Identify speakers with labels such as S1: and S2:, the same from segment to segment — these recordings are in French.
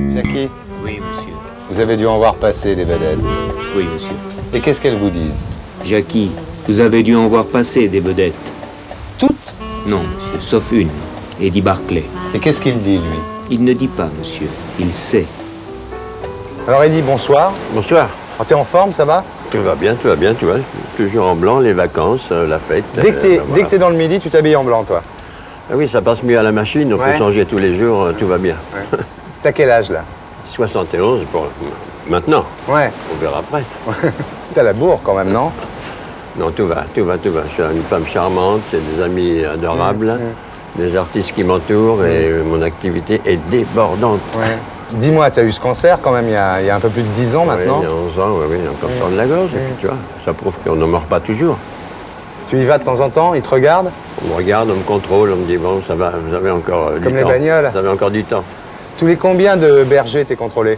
S1: Jackie,
S2: Oui, monsieur.
S1: vous avez dû en voir passer des vedettes.
S2: Oui, monsieur.
S1: Et qu'est-ce qu'elles vous disent?
S2: Jackie, vous avez dû en voir passer des vedettes.
S1: Toutes?
S2: Non, monsieur, sauf une. Eddie Barclay.
S1: Et qu'est-ce qu'il dit, lui?
S2: Il ne dit pas, monsieur. Il sait.
S1: Alors, Eddie, bonsoir.
S3: Bonsoir.
S1: Oh, t'es en forme, ça va?
S3: Tout va bien, tu vois. Toujours en blanc, les vacances, la fête.
S1: Dès que t'es dans le midi, tu t'habilles en blanc, toi.
S3: Ah oui, ça passe mieux à la machine, on peut changer tous les jours, tout va bien.
S1: Ouais. T'as quel âge, là?
S3: 71 pour maintenant.
S1: Ouais.
S3: On verra après.
S1: T'as la bourre, quand même, non?
S3: Non, tout va. Je suis une femme charmante, j'ai des amis adorables, des artistes qui m'entourent et mon activité est débordante.
S1: Ouais. Dis-moi, t'as eu ce cancer quand même il y a un peu plus de 10 ans maintenant?
S3: Oui, il y a 11 ans, oui, un cancer de la gorge, et puis, tu vois, ça prouve qu'on ne meurt pas toujours.
S1: Tu y vas de temps en temps? Ils te regardent?
S3: On me regarde, on me contrôle, on me dit, bon, ça va, vous avez encore du temps.
S1: Comme les bagnoles?
S3: Vous avez encore du temps.
S1: Tous les combien de bergers t'es contrôlé?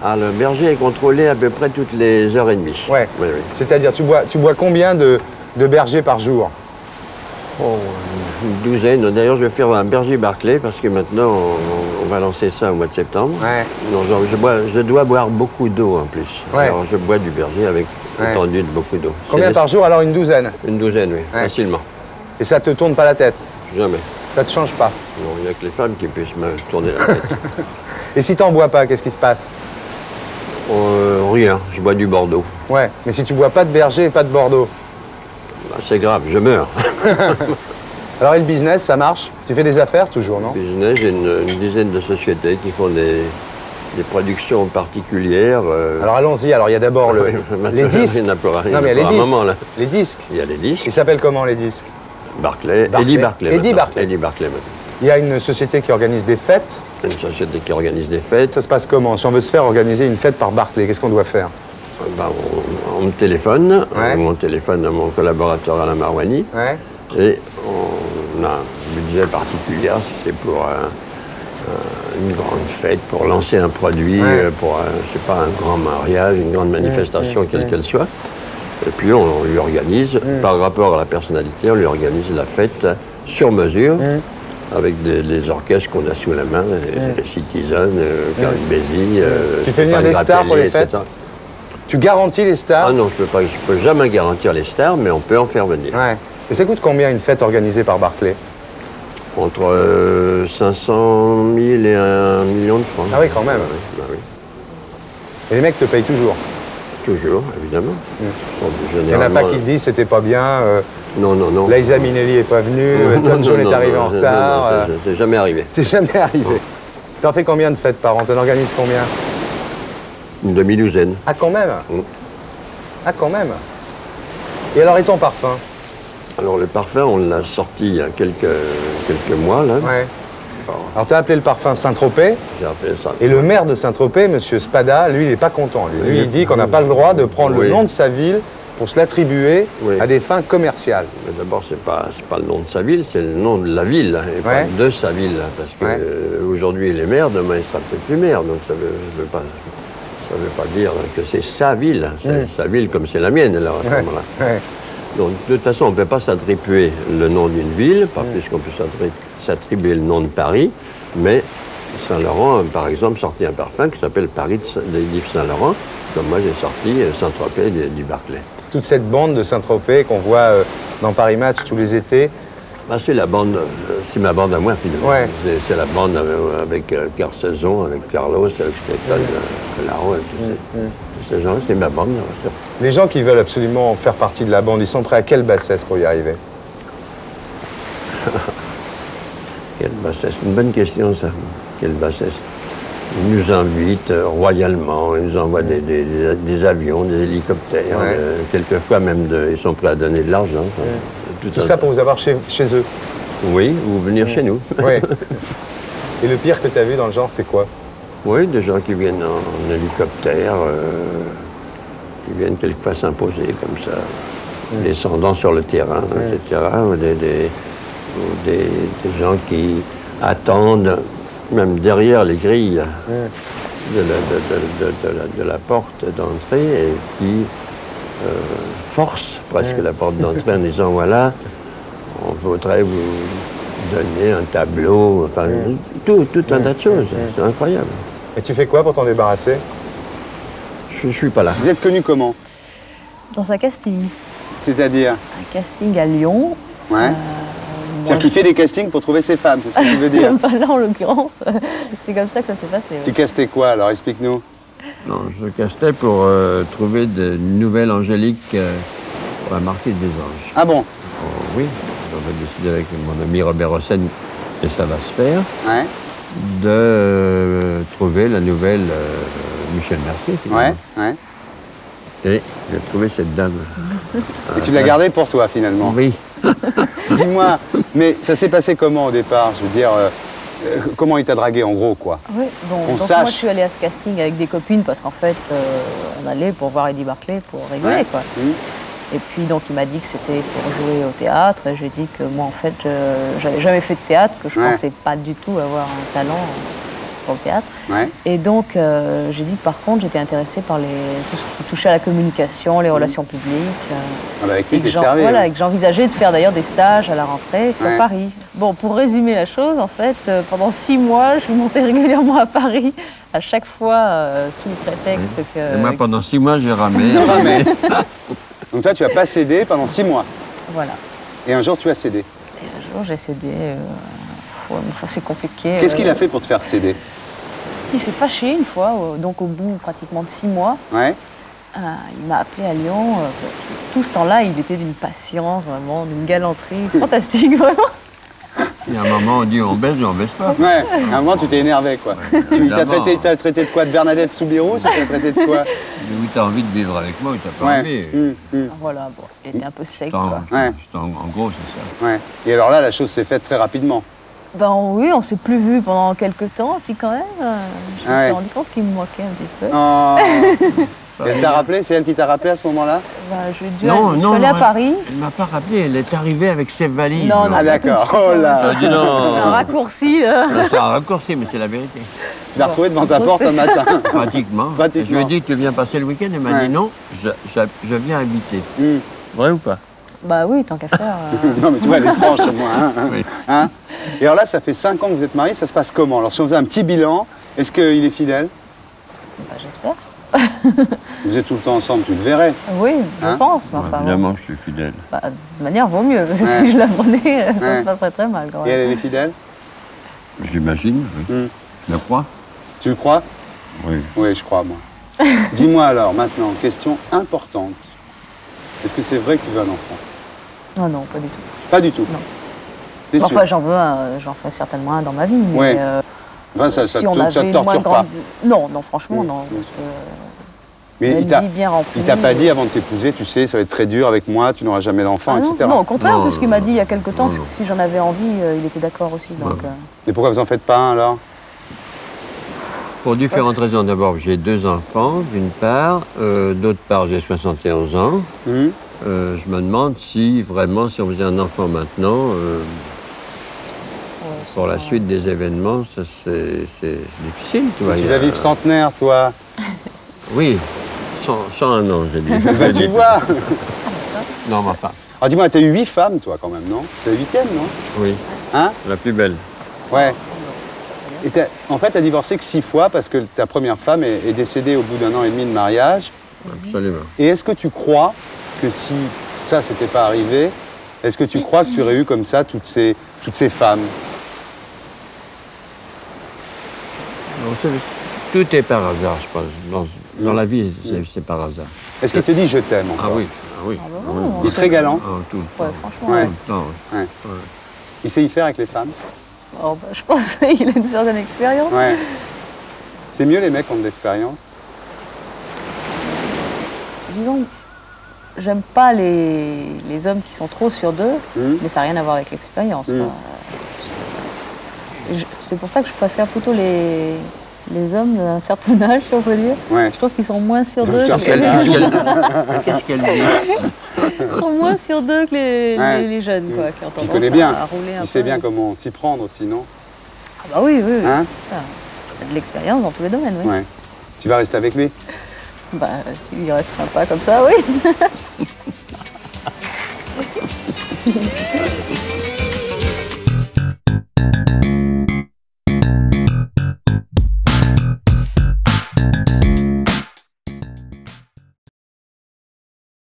S3: Ah, le berger est contrôlé à peu près toutes les heures et demie.
S1: Ouais.
S3: Oui, oui.
S1: C'est-à-dire, tu bois combien de bergers par jour?
S3: Oh, une douzaine. D'ailleurs, je vais faire un berger Barclay parce que maintenant, on va lancer ça au mois de septembre.
S1: Ouais.
S3: Non, je dois boire beaucoup d'eau en plus.
S1: Ouais.
S3: Alors, je bois du berger avec étendu de beaucoup d'eau.
S1: Combien par jour? Alors, une douzaine.
S3: Une douzaine, oui, facilement.
S1: Et ça te tourne pas la tête?
S3: Jamais.
S1: Ça te change pas?
S3: Non, il n'y a que les femmes qui puissent me tourner la tête.
S1: Et si t'en bois pas, qu'est-ce qui se passe?
S3: Rien, je bois du Bordeaux.
S1: Ouais, mais si tu bois pas de berger et pas de Bordeaux?
S3: Bah, c'est grave, je meurs.
S1: Alors, et le business, ça marche? Tu fais des affaires toujours, non?
S3: Business, j'ai une dizaine de sociétés qui font des productions particulières.
S1: Alors, allons-y. Alors, il y a d'abord les disques.
S3: Il y en a pour
S1: Non, mais il y a les disques.
S3: moment, là.
S1: Les disques.
S3: Il y a les disques.
S1: Ils s'appellent comment, les disques?
S3: Barclay.
S1: Barclay.
S3: Eddie Barclay.
S1: Eddie
S3: maintenant.
S1: Barclay.
S3: Eddie Barclay, maintenant.
S1: Il y a une société qui organise des fêtes.
S3: Une société qui organise des fêtes.
S1: Ça se passe comment? Si on veue se faire organiser une fête par Barclay, qu'est-ce qu'on doit faire?
S3: Ben, on me téléphone.
S1: Ouais.
S3: On téléphone à mon collaborateur Alain Marouani.
S1: Ouais.
S3: Et on a un budget particulier. Si c'est pour une grande fête, pour lancer un produit, pour je sais pas, un grand mariage, une grande manifestation, quelle qu'elle soit. Et puis on lui organise, par rapport à la personnalité, on lui organise la fête sur mesure, avec les orchestres qu'on a sous la main, les Citizen, Karine Bézy.
S1: Tu fais venir des stars pour les fêtes? Tu garantis les stars?
S3: Ah non, je peux jamais garantir les stars, mais on peut en faire venir.
S1: Ouais. Et ça coûte combien une fête organisée par Barclay?
S3: Entre 500 000 et 1 million de francs.
S1: Ah oui, quand même.
S3: Bah oui.
S1: Et les mecs te payent toujours?
S3: Toujours, évidemment.
S1: Il n'y en a pas qui te disent c'était pas bien.
S3: Non.
S1: Liza Minnelli n'est pas venue, Elton John est arrivé en retard.
S3: Non, c'est jamais arrivé.
S1: C'est jamais arrivé. T'en fais combien de fêtes par an? T'en organises combien?
S3: Une demi-douzaine.
S1: Ah, quand même? Ah, quand même. Et alors, et ton parfum?
S3: Alors, le parfum, on l'a sorti il y a quelques mois, là.
S1: Ouais. Alors, tu as appelé le parfum Saint-Tropez.
S3: J'ai appelé ça.
S1: Et le maire de Saint-Tropez, M. Spada, lui, il n'est pas content. Lui, il dit qu'on n'a pas le droit de prendre le nom de sa ville pour se l'attribuer à des fins commerciales.
S3: Mais d'abord, c'est pas le nom de sa ville, c'est le nom de la ville, et pas de sa ville. Parce que aujourd'hui, il est maire, demain, il sera peut-être plus maire. Donc, ça veut pas dire que c'est sa ville. C'est sa ville comme c'est la mienne, alors, à ce moment-là. Donc, de toute façon, on ne peut pas s'attribuer le nom d'une ville, pas plus qu'on peut s'attribuer le nom de Paris, mais Saint-Laurent, par exemple, sorti un parfum qui s'appelle Paris d'Yves Saint-Laurent, comme moi j'ai sorti Saint-Tropez du Barclay.
S1: Toute cette bande de Saint-Tropez qu'on voit dans Paris Match tous les étés.
S3: Bah, c'est la bande, c'est ma bande à moi, finalement.
S1: Ouais.
S3: C'est la bande avec Carsezon, avec Carlos, avec Stéphane Larron, et tous ces gens-là, c'est ma bande.
S1: Les gens qui veulent absolument faire partie de la bande, ils sont prêts à quelle bassesse pour y arriver?
S3: Quelle bassesse? Une bonne question, ça. Quelle bassesse? Ils nous invitent royalement, ils nous envoient des avions, des hélicoptères, quelquefois même, ils sont prêts à donner de l'argent.
S1: Tout ça pour vous avoir chez eux?
S3: Oui, ou venir chez nous.
S1: Oui. Et le pire que tu as vu dans le genre, c'est quoi?
S3: Oui, des gens qui viennent en hélicoptère, qui viennent quelquefois s'imposer comme ça, descendant sur le terrain, etc. Ou des gens qui attendent, même derrière les grilles de la porte d'entrée, et qui forcent presque la porte d'entrée en disant, voilà, on voudrait vous donner un tableau, enfin, tout un tas de choses. C'est incroyable.
S1: Et tu fais quoi pour t'en débarrasser?
S3: Je suis pas là.
S1: Vous êtes connu comment?
S4: Dans un casting.
S1: C'est-à-dire?
S4: Un casting à Lyon.
S1: Ouais. C'est-à-dire qu'il fait des castings pour trouver ses femmes, c'est ce que tu veux dire?
S4: Pas là en l'occurrence. C'est comme ça que ça s'est passé.
S1: Tu castais quoi alors? Explique-nous.
S3: Non, je castais pour trouver de nouvelles Angélique pour la Marquise des Anges.
S1: Ah bon?
S3: Oui, j'avais décidé avec mon ami Robert Hossein, et ça va se faire,
S1: Ouais.
S3: de trouver la nouvelle Michel Mercier.
S1: Ouais,
S3: finalement.
S1: ouais.
S3: Et j'ai trouvé cette dame.
S1: Et tu l'as gardée pour toi finalement?
S3: Oui.
S1: Dis-moi, mais ça s'est passé comment au départ? Je veux dire, comment il t'a dragué en gros quoi?
S4: Oui, donc
S1: sache.
S4: moi je suis allée à ce casting avec des copines parce qu'en fait on allait pour voir Eddie Barclay pour rigoler quoi. Et puis donc il m'a dit que c'était pour jouer au théâtre et j'ai dit que moi en fait j'avais jamais fait de théâtre, que je pensais pas du tout avoir un talent pour le théâtre.
S1: Ouais.
S4: Et donc j'ai dit que par contre j'étais intéressée par tout ce qui touchait à la communication, les relations publiques.
S1: Ah bah avec lui
S4: Et que
S1: t'es servi.
S4: voilà,
S1: hein.
S4: et que j'envisageais de faire d'ailleurs des stages à la rentrée sur
S1: Ouais.
S4: Paris. Bon, pour résumer la chose, en fait, pendant 6 mois, je montais régulièrement à Paris, à chaque fois sous le prétexte que...
S3: Et moi, pendant 6 mois, j'ai ramé.
S1: Tu ramais. Donc toi tu as pas cédé pendant 6 mois.
S4: Voilà.
S1: Et un jour tu as cédé.
S4: Et un jour, j'ai cédé. C'est compliqué.
S1: Qu'est-ce qu'il a fait pour te faire céder?
S4: Il s'est fâché une fois, donc au bout pratiquement de 6 mois.
S1: Ouais.
S4: Il m'a appelé à Lyon. Tout ce temps-là, il était d'une patience, vraiment, d'une galanterie fantastique, vraiment.
S3: Il y a un moment, on dit on baisse ou on baisse pas.
S1: Ouais, à un moment tu t'es énervé quoi. Tu t'as
S3: D'abord.
S1: traité de quoi? De Bernadette Soubirous? Tu t'as traité de quoi?
S3: Où tu as envie de vivre avec moi ou tu n'as pas envie.
S4: Voilà, bon, il était un peu sec,
S3: En,
S4: quoi.
S1: Ouais.
S3: en gros, c'est ça.
S1: Ouais. Et alors là, la chose s'est faite très rapidement.
S4: Ben oui, on s'est plus vus pendant quelques temps, puis quand même, je me suis rendu compte qu'il me moquait un petit peu.
S1: Oh. Elle t'a rappelé? C'est elle qui t'a rappelé à ce moment-là?
S4: Ben, je suis allée à Paris.
S3: Elle ne m'a pas rappelé, elle est arrivée avec ses valises.
S4: Non,
S1: Ah d'accord, oh
S3: Elle
S1: là.
S3: a dit non.
S4: Un raccourci.
S3: C'est un raccourci, mais c'est la vérité.
S1: Tu l'as retrouvé devant ta porte un
S4: c'est ça.
S1: matin.
S3: Pratiquement.
S1: Pratiquement.
S3: Je lui ai dit, tu viens passer le week-end? Elle m'a
S1: Ouais.
S3: dit non, je viens habiter. Vrai ou pas?
S4: Bah oui, tant qu'à faire.
S1: Non mais tu vois, elle est franche au moins. Hein,
S3: Oui.
S1: hein. Et alors là, ça fait 5 ans que vous êtes mariés, ça se passe comment? Alors si on faisait un petit bilan, est-ce qu'il est fidèle?
S4: Bah, j'espère.
S1: Vous êtes tout le temps ensemble, tu le verrais.
S4: Oui, je
S1: Hein?
S4: pense. Mais enfin, bon,
S3: Évidemment, je suis fidèle.
S4: bah, de manière, vaut mieux. Parce que
S1: Ouais.
S4: si je la prenais, ça
S1: Ouais.
S4: se passerait très mal quand
S1: Et
S4: même.
S1: elle est fidèle?
S3: J'imagine, oui. Je le crois.
S1: Tu le crois?
S3: Oui.
S1: Oui, je crois moi. Dis-moi alors maintenant, question importante. Est-ce que c'est vrai que tu veux un enfant?
S4: Non, non, pas du tout.
S1: Pas du tout.
S4: Non.
S1: T'es sûr?
S4: Enfin, j'en veux un, j'en ferai certainement un dans ma vie. Mais,
S1: Ouais. Enfin, ça
S4: si
S1: te,
S4: on
S1: ça
S4: avait
S1: te
S4: une
S1: torture
S4: moins
S1: pas.
S4: grande... Non, non, franchement, non. Parce que
S1: Mais
S4: une
S1: il t'a
S4: vie bien remplie.
S1: il t'a pas dit avant de t'épouser, tu sais, ça va être très dur avec moi, tu n'auras jamais d'enfant,
S4: Ah non,
S1: etc.
S4: non, au contraire,
S3: Non,
S4: parce qu'il m'a dit il y a quelque temps,
S3: non.
S4: si j'en avais envie, il était d'accord aussi. Donc,
S1: Et pourquoi vous en faites pas un alors?
S3: Pour différentes raisons. D'abord, j'ai 2 enfants, d'une part. D'autre part, j'ai 71 ans.
S1: Hum.
S3: Je me demande si vraiment, si on faisait un enfant maintenant, pour la suite des événements, ça c'est difficile, tu vois.
S1: Tu
S3: Il y
S1: vas
S3: a-
S1: vivre centenaire, toi.
S3: Oui, 101 ans, j'ai dit.
S1: Bah, tu vois.
S3: Non, mais enfin,
S1: Alors dis-moi, t'as eu 8 femmes, toi, quand même, non? C'est la 8e, non?
S3: oui,
S1: Hein?
S3: la plus belle.
S1: Ouais. Et en fait, t'as divorcé que 6 fois parce que ta première femme est décédée au bout d'1 an et demi de mariage.
S3: Absolument.
S1: Et est-ce que tu crois que si ça, s'était pas arrivé, est-ce que tu crois que tu aurais eu comme ça toutes ces femmes?
S3: Non, tout est par hasard, je pense. Dans la vie, c'est par hasard.
S1: Est-ce qu'il te dit je t'aime
S3: Ah
S1: encore?
S3: oui, ah oui.
S4: bah
S3: ah
S4: non,
S3: oui.
S1: Il est très galant.
S3: Ah, tout le
S4: ouais,
S3: temps.
S4: franchement,
S1: Ouais.
S3: Tout le temps, oui.
S1: Ouais. Il sait y faire avec les femmes?
S4: oh, bah, je pense qu'il a une certaine expérience.
S1: Ouais. C'est mieux les mecs qui ont de l'expérience?
S4: Disons, j'aime pas les hommes qui sont trop sûrs d'eux, mais ça n'a rien à voir avec l'expérience. Quoi. C'est pour ça que je préfère plutôt les hommes d'un certain âge, si on peut dire.
S1: Ouais.
S4: Je trouve qu'ils sont moins sûrs
S1: D'un
S4: d'eux.
S1: certain
S4: que les-
S1: âge.
S3: Qu'est-ce qu'elle dit?
S4: Ils sont moins sûrs d'eux que
S1: Ouais.
S4: les jeunes, quoi, qui ont
S1: Il
S4: tendance
S1: connaît bien.
S4: à rouler un peu.
S1: Il sait bien comment s'y prendre aussi, non?
S4: Ah bah oui, oui, oui.
S1: Hein?
S4: Ça, il a de l'expérience dans tous les domaines, oui.
S1: Ouais. Tu vas rester avec lui?
S4: Bah, s'il reste sympa comme ça, oui.